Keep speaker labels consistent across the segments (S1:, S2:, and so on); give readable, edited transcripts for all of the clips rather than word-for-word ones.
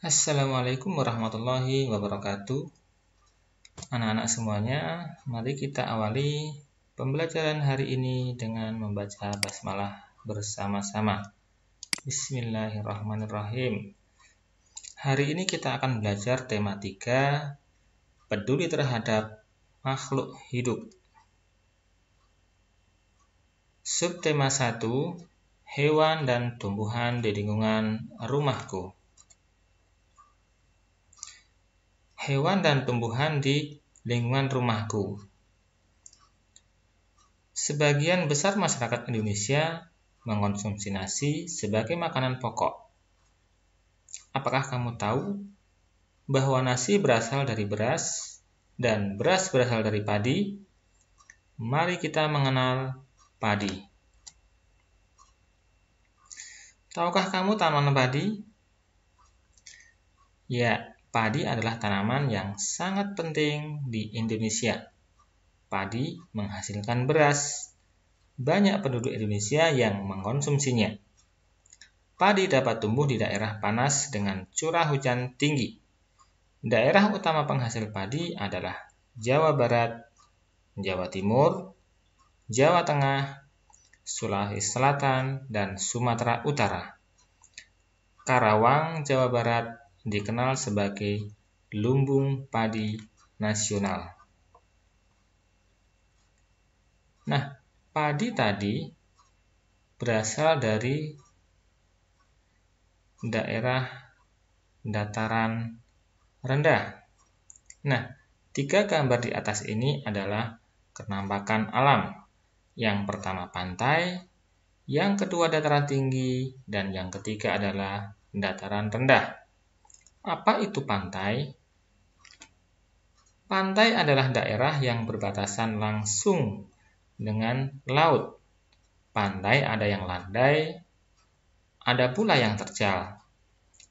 S1: Assalamualaikum warahmatullahi wabarakatuh. Anak-anak semuanya, mari kita awali pembelajaran hari ini dengan membaca basmalah bersama-sama. Bismillahirrahmanirrahim. Hari ini kita akan belajar tema 3, peduli terhadap makhluk hidup. Subtema 1, hewan dan tumbuhan di lingkungan rumahku. Hewan dan tumbuhan di lingkungan rumahku. Sebagian besar masyarakat Indonesia mengonsumsi nasi sebagai makanan pokok. Apakah kamu tahu bahwa nasi berasal dari beras dan beras berasal dari padi? Mari kita mengenal padi. Tahukah kamu tanaman padi? Ya, padi adalah tanaman yang sangat penting di Indonesia. Padi menghasilkan beras. Banyak penduduk Indonesia yang mengkonsumsinya. Padi dapat tumbuh di daerah panas dengan curah hujan tinggi. Daerah utama penghasil padi adalah Jawa Barat, Jawa Timur, Jawa Tengah, Sulawesi Selatan, dan Sumatera Utara. Karawang, Jawa Barat dikenal sebagai lumbung padi nasional. Nah, padi tadi berasal dari daerah dataran rendah. Nah, 3 gambar di atas ini adalah penampakan alam. Yang pertama pantai, yang kedua dataran tinggi, dan yang ketiga adalah dataran rendah. Apa itu pantai? Pantai adalah daerah yang berbatasan langsung dengan laut. Pantai ada yang landai, ada pula yang terjal.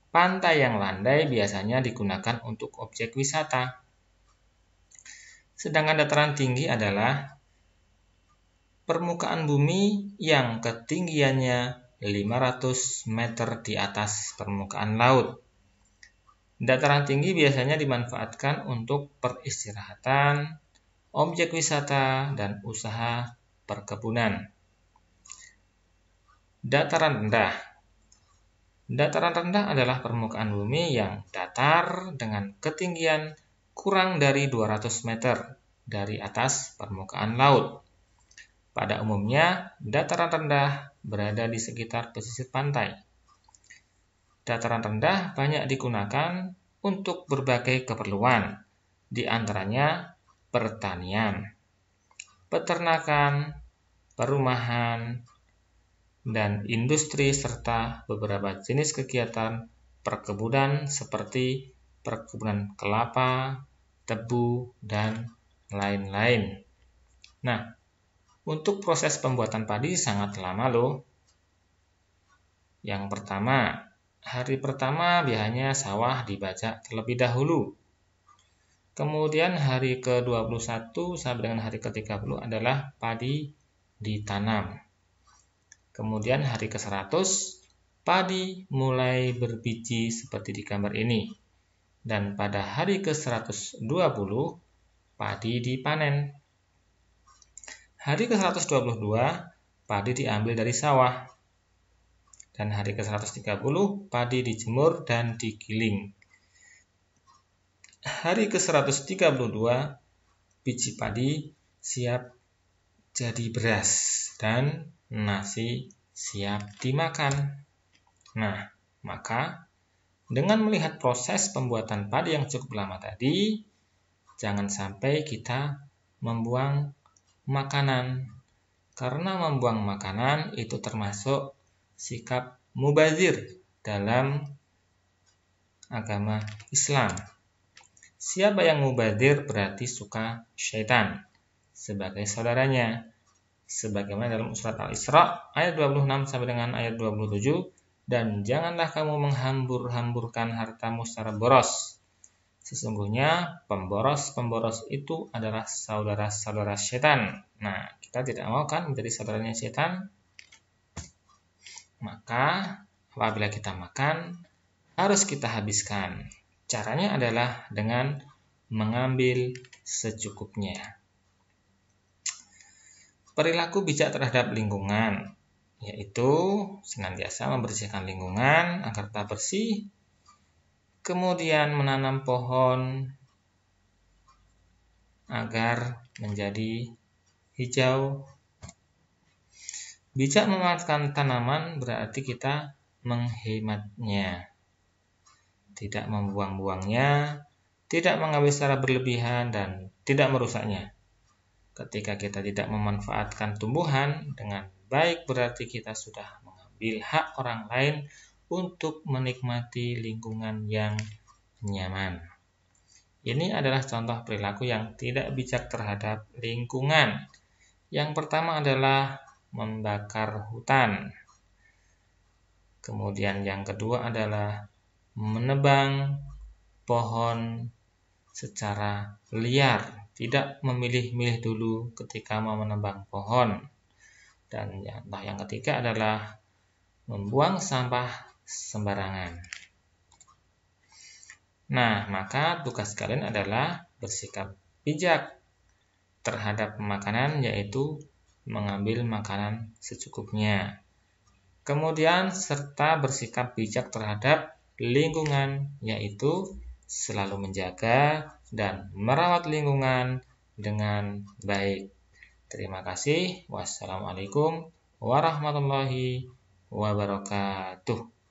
S1: Pantai yang landai biasanya digunakan untuk objek wisata. Sedangkan dataran tinggi adalah permukaan bumi yang ketinggiannya 500 meter di atas permukaan laut. Dataran tinggi biasanya dimanfaatkan untuk peristirahatan, objek wisata, dan usaha perkebunan. Dataran rendah. Dataran rendah adalah permukaan bumi yang datar dengan ketinggian kurang dari 200 meter dari atas permukaan laut. Pada umumnya, dataran rendah berada di sekitar pesisir pantai. Dataran rendah banyak digunakan untuk berbagai keperluan, di antaranya pertanian, peternakan, perumahan, dan industri serta beberapa jenis kegiatan perkebunan seperti perkebunan kelapa, tebu, dan lain-lain. Nah, untuk proses pembuatan padi sangat lama loh. Yang pertama, hari pertama biasanya sawah dibajak terlebih dahulu. Kemudian hari ke-21 sampai dengan hari ke-30 adalah padi ditanam. Kemudian hari ke-100 padi mulai berbiji seperti di gambar ini. Dan pada hari ke-120 padi dipanen. Hari ke-122 padi diambil dari sawah. Dan hari ke-130 padi dijemur dan digiling. Hari ke-132 biji padi siap jadi beras dan nasi siap dimakan. Nah, maka dengan melihat proses pembuatan padi yang cukup lama tadi, jangan sampai kita membuang makanan. Karena membuang makanan itu termasuk sikap mubazir dalam agama Islam. Siapa yang mubazir berarti suka syaitan sebagai saudaranya. Sebagaimana dalam surat Al-Isra ayat 26 sampai dengan ayat 27, dan janganlah kamu menghambur-hamburkan hartamu secara boros. Sesungguhnya pemboros-pemboros itu adalah saudara-saudara syaitan. Nah, kita tidak mau kan menjadi saudaranya syaitan? Maka apabila kita makan, harus kita habiskan. Caranya adalah dengan mengambil secukupnya. Perilaku bijak terhadap lingkungan, yaitu senantiasa membersihkan lingkungan agar tetap bersih, kemudian menanam pohon agar menjadi hijau. Bijak memanfaatkan tanaman berarti kita menghematnya, tidak membuang-buangnya, tidak mengambil secara berlebihan, dan tidak merusaknya. Ketika kita tidak memanfaatkan tumbuhan dengan baik, berarti kita sudah mengambil hak orang lain untuk menikmati lingkungan yang nyaman. Ini adalah contoh perilaku yang tidak bijak terhadap lingkungan. Yang pertama adalah membakar hutan. Kemudian yang kedua adalah menebang pohon secara liar, tidak memilih-milih dulu ketika mau menebang pohon. Dan yang ketiga adalah membuang sampah sembarangan. Nah, maka tugas kalian adalah bersikap bijak terhadap makanan, yaitu mengambil makanan secukupnya. Kemudian serta bersikap bijak terhadap lingkungan, yaitu selalu menjaga dan merawat lingkungan dengan baik. Terima kasih. Wassalamualaikum warahmatullahi wabarakatuh.